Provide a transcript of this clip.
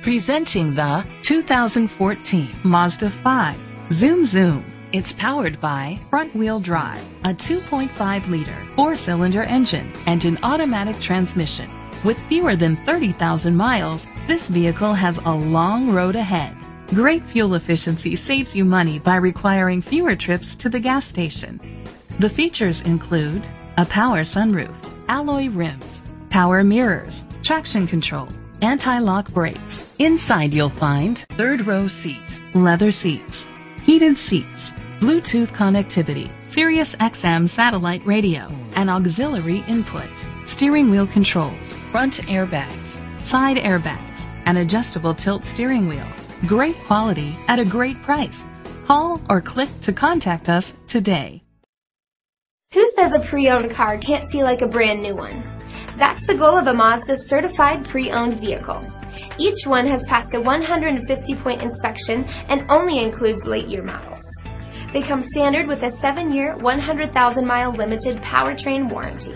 Presenting the 2014 Mazda 5. Zoom Zoom. It's powered by front-wheel drive, a 2.5-liter four-cylinder engine, and an automatic transmission. With fewer than 30,000 miles, this vehicle has a long road ahead. Great fuel efficiency saves you money by requiring fewer trips to the gas station. The features include a power sunroof, alloy rims, power mirrors, traction control, anti-lock brakes. Inside you'll find third-row seats, leather seats, heated seats, Bluetooth connectivity, Sirius XM satellite radio, and auxiliary input, steering wheel controls, front airbags, side airbags, and adjustable tilt steering wheel. Great quality at a great price. Call or click to contact us today. Who says a pre-owned car can't feel like a brand new one? That's the goal of a Mazda certified pre-owned vehicle. Each one has passed a 150-point inspection and only includes late year models. They come standard with a 7-year, 100,000-mile limited powertrain warranty.